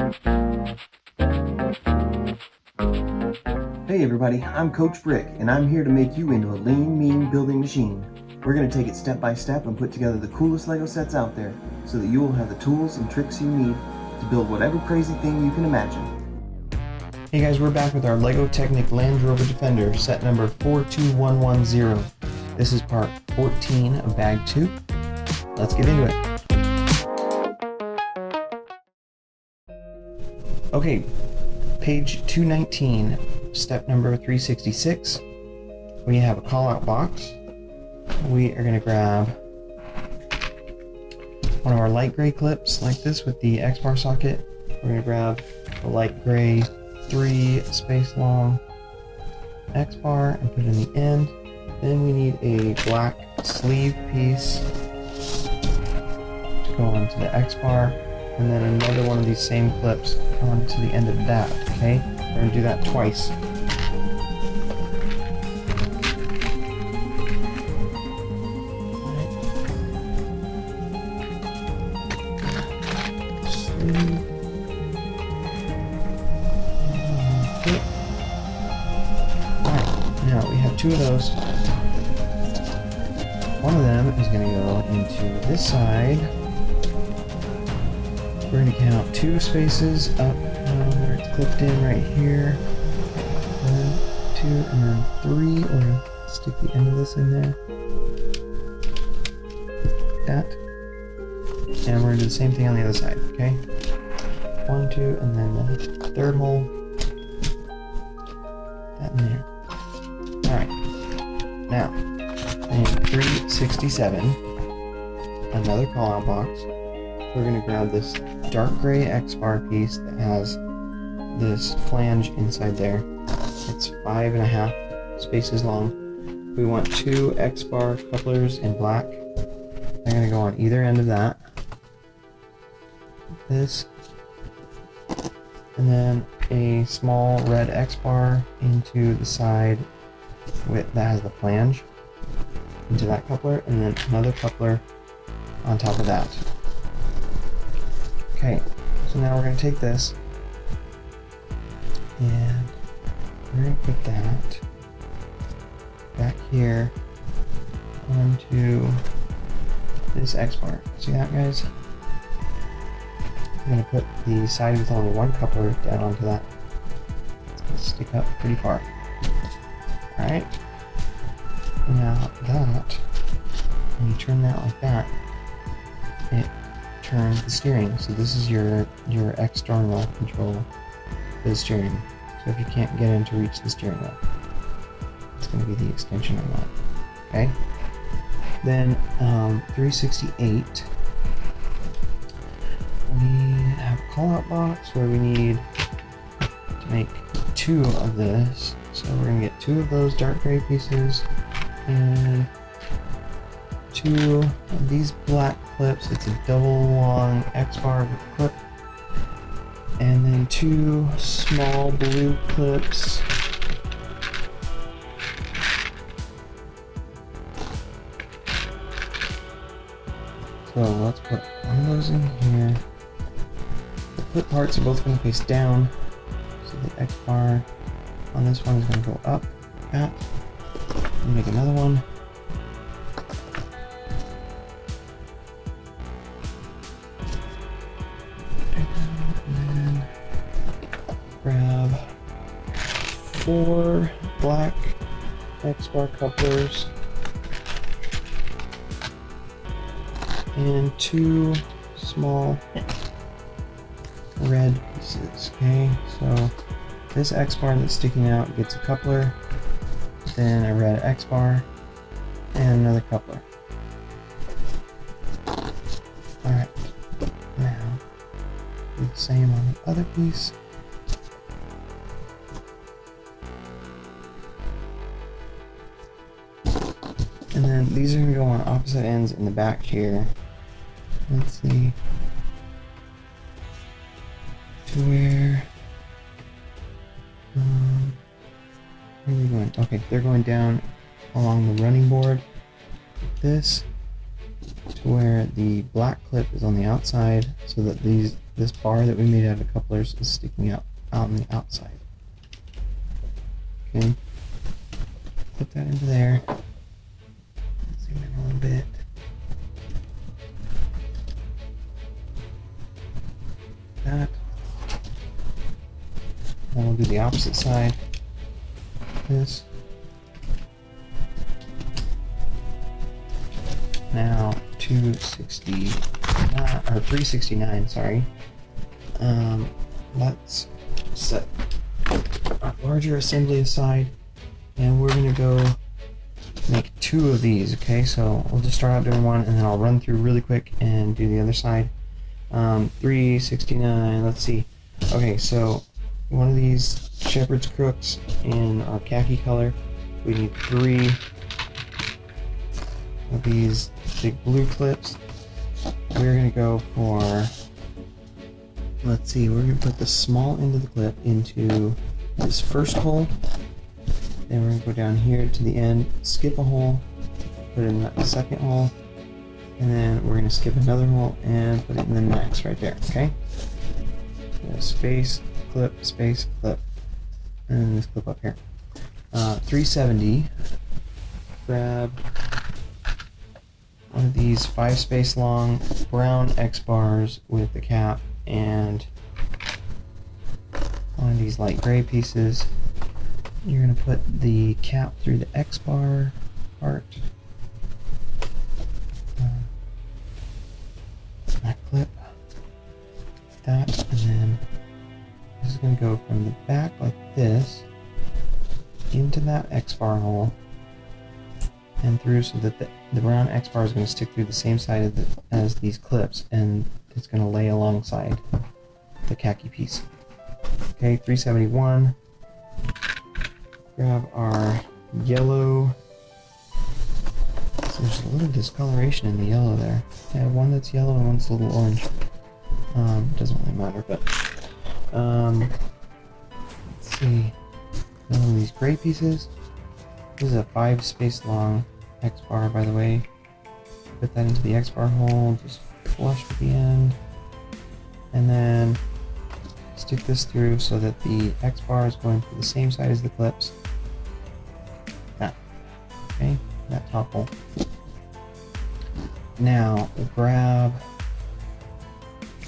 Hey everybody, I'm Coach Brick, and I'm here to make you into a lean, mean building machine. We're going to take it step by step and put together the coolest LEGO sets out there, so that you will have the tools and tricks you need to build whatever crazy thing you can imagine. Hey guys, we're back with our LEGO Technic Land Rover Defender, set number 42110. This is part 14 of bag 2. Let's get into it. Okay, page 219, step number 366. We have a call-out box. We are going to grab one of our light gray clips like this with the X-bar socket. We're going to grab the light gray 3 space long X-bar and put it in the end. Then we need a black sleeve piece to go onto the X-bar, and then another one of these same clips onto the end of that, okay? We're going to do that twice. Alright, now we have 2 of those. One of them is going to go into this side. We're going to count 2 spaces up where it's clipped in right here. 1, 2, and then 3. We're going to stick the end of this in there. That. And we're going to do the same thing on the other side, okay? 1, 2, and then the third hole. That in there. Alright. Now, in 367, another call-out box. We're going to grab this dark gray X-bar piece that has this flange inside there. It's 5.5 spaces long. We want 2 X-bar couplers in black. They're going to go on either end of that. This. And then a small red X-bar into the side that has the flange into that coupler, and then another coupler on top of that. Okay, so now we're going to take this and we're going to put that back here onto this X-bar. See that, guys? I'm going to put the side with only one coupler down onto that. It's going to stick up pretty far. Alright. Now that, when you turn that like that, it turns the steering. So this is your external control for the steering. So if you can't get in to reach the steering wheel, it's going to be the extension on that. Okay? Then 368. We have a call-out box where we need to make 2 of this. So we're going to get 2 of those dark gray pieces and 2 of these black clips. It's a double long X-bar with a clip. And then 2 small blue clips. So let's put one of those in here. The clip parts are both going to face down. So the X-bar on this one is going to go up, that. And make another one. And then grab 4 black X-bar couplers and 2 small red pieces. Okay, so this X-bar that's sticking out gets a coupler, then a red X-bar, and another coupler. Alright, now do the same on the other piece. And then these are going to go on opposite ends in the back here. Let's see. To where are we going? Okay, they're going down along the running board like this to where the black clip is on the outside, so that these this bar that we made out of couplers is sticking out on the outside. Okay, put that into there. Zoom in a little bit. That. Then we'll do the opposite side. This. Now 269 or 369, sorry. Let's set our larger assembly aside, and we're gonna go make 2 of these. Okay, so we'll just start out doing one, and then I'll run through really quick and do the other side. 369. Let's see. Okay, so one of these shepherd's crooks in our khaki color. We need 3 of these big blue clips. We're gonna go for, let's see, we're gonna put the small end of the clip into this first hole. Then we're gonna go down here to the end, skip a hole, put it in the second hole, and then we're gonna skip another hole and put it in the next right there. Okay. Space, clip, and then this clip up here. 370. Grab one of these 5 space long brown X bars with the cap, and one of these light gray pieces. You're going to put the cap through the X bar part. That clip. That, and then this is going to go from the back like this into that X bar hole and through, so that the brown X bar is going to stick through the same side as these clips, and it's going to lay alongside the khaki piece. Okay, 371. Grab our yellow. So there's a little discoloration in the yellow there. I have one that's yellow and one's a little orange. Doesn't really matter, but let's see. One of these gray pieces. This is a 5 space long X bar, by the way. Put that into the X bar hole, just flush with the end, and then stick this through so that the X bar is going through the same side as the clips. That. Okay, that top hole. Now we'll grab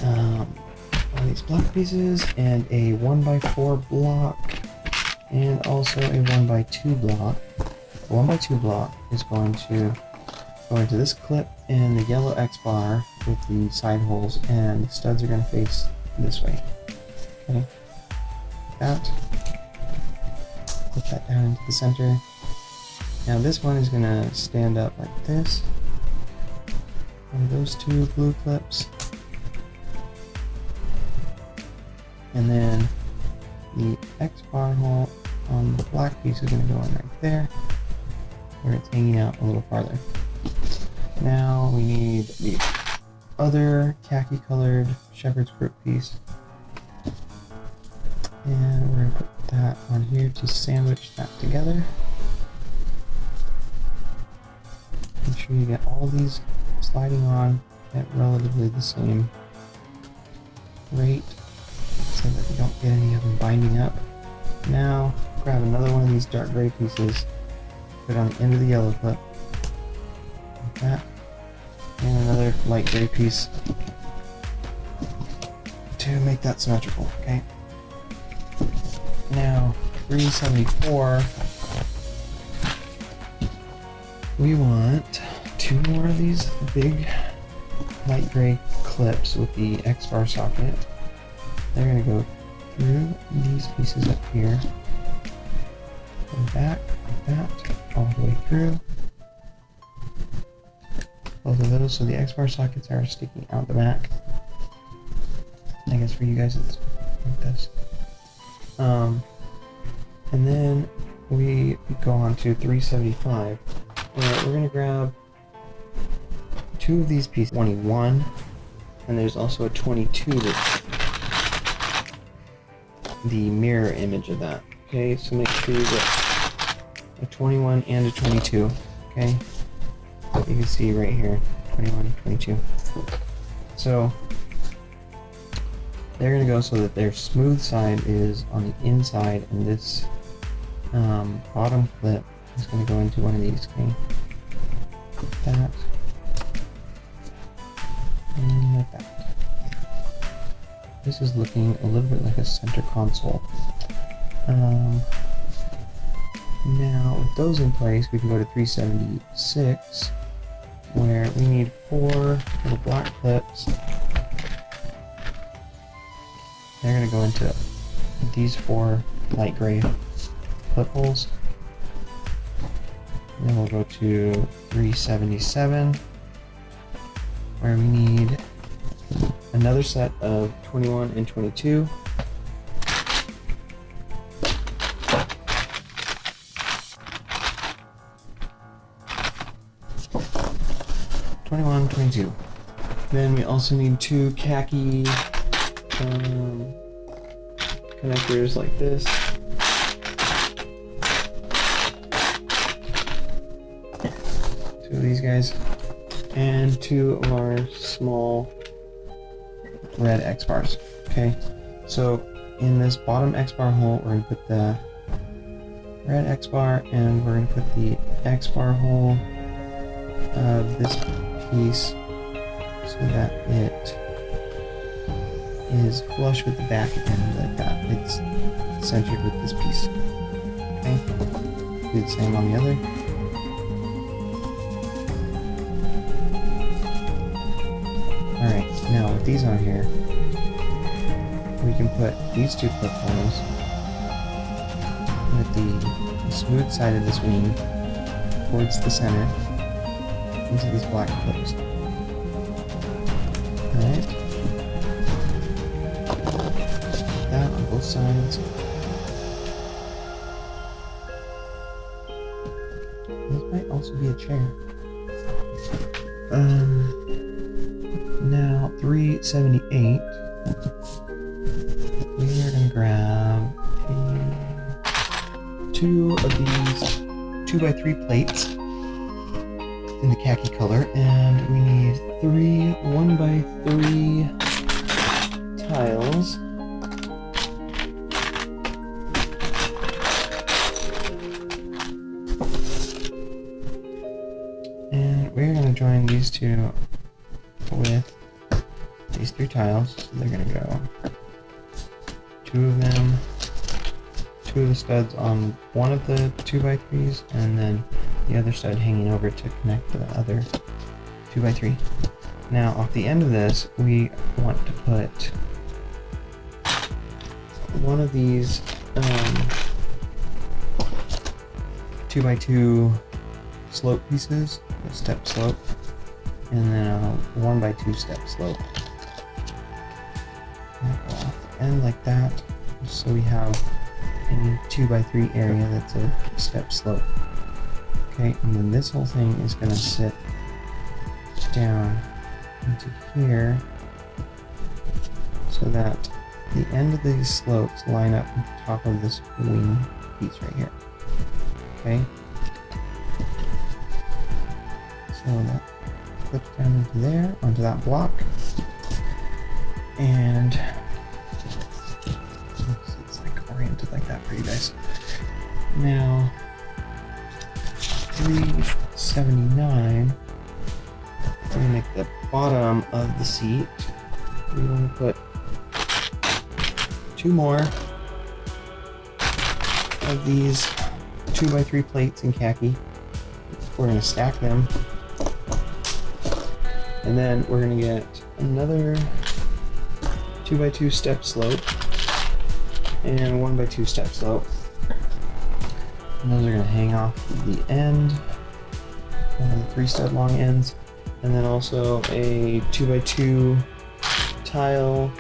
one of these block pieces and a 1x4 block, and also a 1x2 block. The 1x2 block is going to go into this clip and the yellow X bar with the side holes, and the studs are going to face this way. Okay, that. Put that down into the center. Now this one is going to stand up like this. And those 2 blue clips. And then the X bar hole on the black piece is going to go in right there, where it's hanging out a little farther. Now we need the other khaki colored shepherd's crook piece, and we're going to put that on here to sandwich that together. Make sure you get all these sliding on at relatively the same rate so that you don't get any of them binding up. Now grab another one of these dark gray pieces, put it on the end of the yellow clip, like that, and another light gray piece to make that symmetrical. Okay. Now 374. We want 2 more of these big light gray clips with the X bar socket. They're going to go through these pieces up here and back like that, all the way through. Both of those, so the X bar sockets are sticking out the back. I guess for you guys it's like this. And then we go on to 375. We're going to grab 2 of these pieces, 21, and there's also a 22 that's the mirror image of that. Okay, so make sure you get a 21 and a 22. Okay, you can see right here, 21, 22. So they're going to go so that their smooth side is on the inside, and this bottom clip is going to go into one of these. Okay, like that, and like that. This is looking a little bit like a center console. Now with those in place, we can go to 376, where we need 4 little black clips. They're going to go into these 4 light gray clip holes. And then we'll go to 377, where we need another set of 21 and 22. Then we also need 2 khaki connectors like this. 2 of these guys, and 2 of our small red X bars. Okay, so in this bottom X bar hole, we're going to put the red X bar, and we're going to put the X bar hole of this piece so that it is flush with the back end like that. It's centered with this piece. Okay, do the same on the other. Alright, now with these on here, we can put these 2 clip holes with the smooth side of this wing towards the center into these black clips. Alright. That on both sides. This might also be a chair. Now 378. We are gonna grab 2 of these 2x3 plates in the khaki color, and we need 3 1x3 tiles. And we're going to join these 2 with these 3 tiles. So they're going to go 2 of them, 2 of the studs on one of the 2x3s, and then the other stud hanging over to connect the other 2x3. Now off the end of this, we want to put one of these 2x2 slope pieces, a step slope, and then a 1x2 step slope. And go off the end like that, just so we have a 2x3 area that's a step slope. Okay, and then this whole thing is going to sit down into here so that the end of these slopes line up on top of this wing piece right here. Okay? So that clips down into there, onto that block. And it's like oriented like that for you guys. Now 379, we're going to make the bottom of the seat. We want to put 2 more of these 2x3 plates in khaki. We're going to stack them. And then we're going to get another 2x2 step slope and 1x2 step slope. And those are going to hang off the end, the 3 stud long ends, and then also a 2x2 tile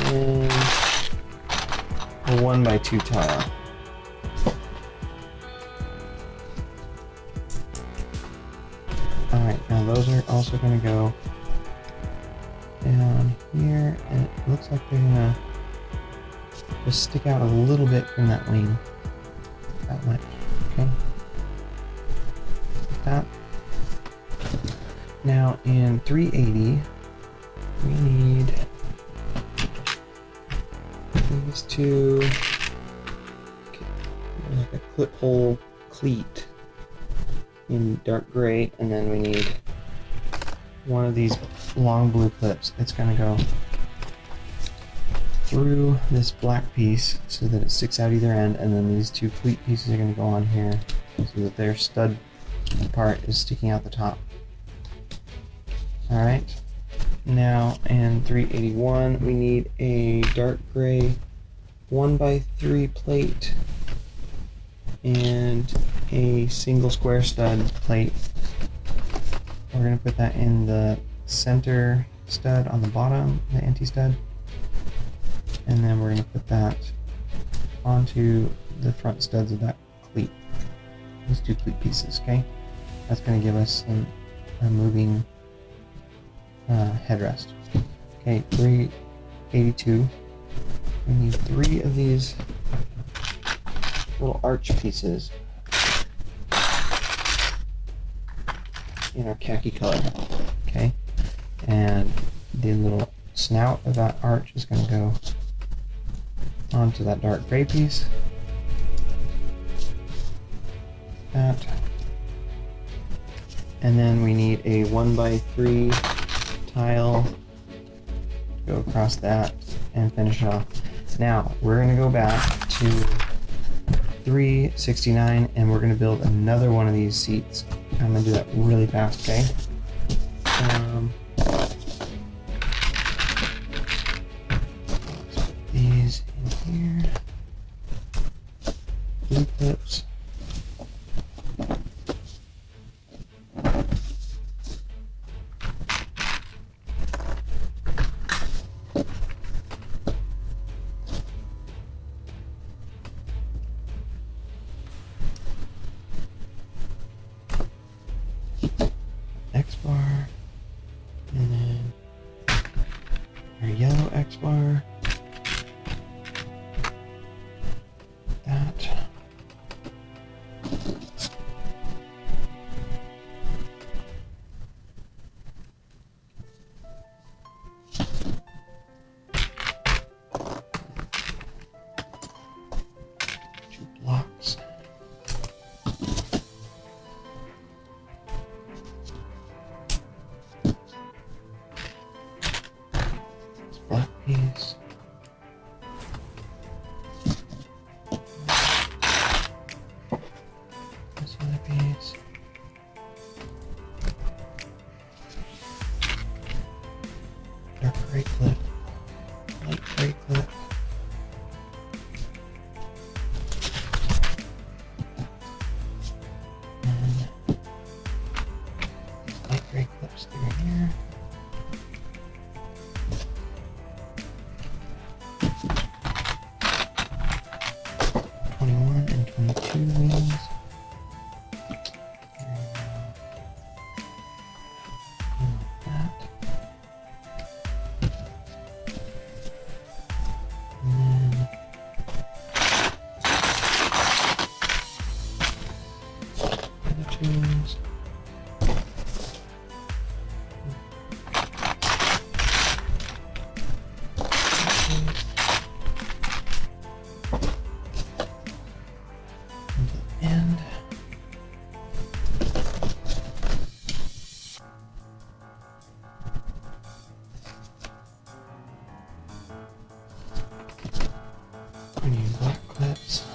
and a 1x2 tile. Alright, now those are also going to go down here, and it looks like they're going to just stick out a little bit from that wing. That much, okay? Like that. Now in 380, we need these two, like a clip hole cleat in dark gray, and then we need one of these long blue clips. It's going to go through this black piece so that it sticks out either end, and then these two cleat pieces are going to go on here so that their stud part is sticking out the top. Alright, now in 381 we need a dark gray 1x3 plate and a single square stud plate. We're going to put that in the center stud on the bottom, the anti-stud, and then we're going to put that onto the front studs of that cleat, these two cleat pieces, okay? That's going to give us a moving headrest. Okay, 382. We need 3 of these little arch pieces in our khaki color. Okay, and the little snout of that arch is going to go onto that dark gray piece. That. And then we need a 1x3 tile to go across that and finish it off. Now we're going to go back to 369 and we're going to build another one of these seats. I'm going to do that really fast, okay? Let's put these in here. Blue clips. X-bar, and then our yellow X-bar, that, two blocks. Black piece. This other piece. Dark gray clip. Light gray clip. And light gray clips through here. And 22 wheels. That. And then other two wheels. And we need black clips.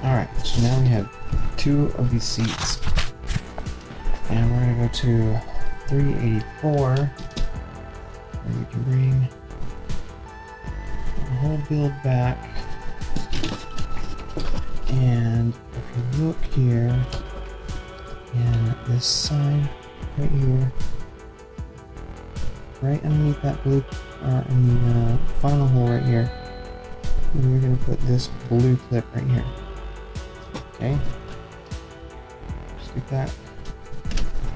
Alright, so now we have 2 of these seats. And we're going to go to 384, where we can bring the whole build back. And if you look here, in this side right here, right underneath that blue, in the final hole right here, we're going to put this blue clip right here. Okay, stick that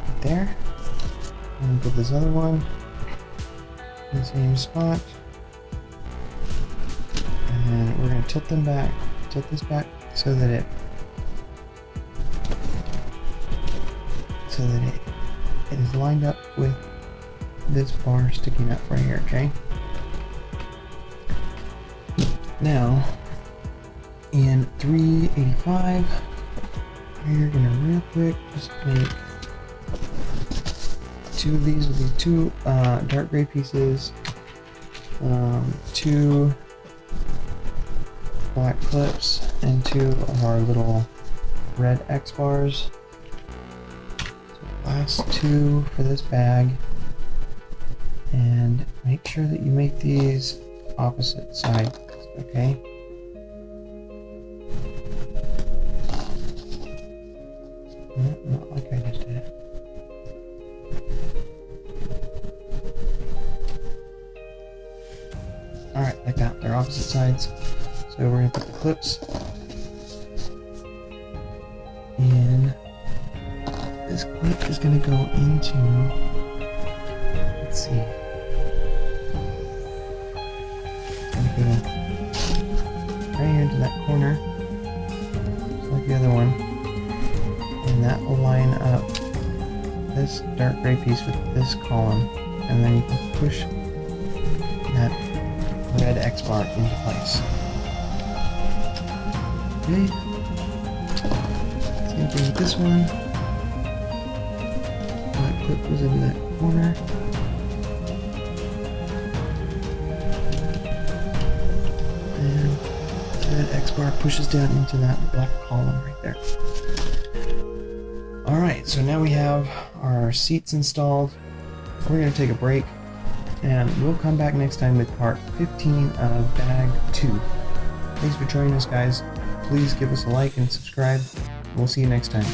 right there, and put this other one in the same spot, and we're going to tilt them back, tilt this back so that it is lined up with this bar sticking up right here. Okay, now in 385, you're gonna real quick just make 2 of these with these 2 dark gray pieces, 2 black clips, and 2 of our little red X bars. So last 2 for this bag, and make sure that you make these opposite sides. Okay. Not like I just did. Alright, like that. They're opposite sides. So we're going to put the clips in. This clip is going to go into, let's see, going to go right here into that corner, just like the other one. And that will line up this dark gray piece with this column, and then you can push that red X bar into place. Okay. Same thing with this one. That clip goes into that corner. And that X bar pushes down into that black column right there. Alright, so now we have our seats installed. We're going to take a break, and we'll come back next time with part 15 of bag 2. Thanks for joining us, guys. Please give us a like and subscribe. We'll see you next time.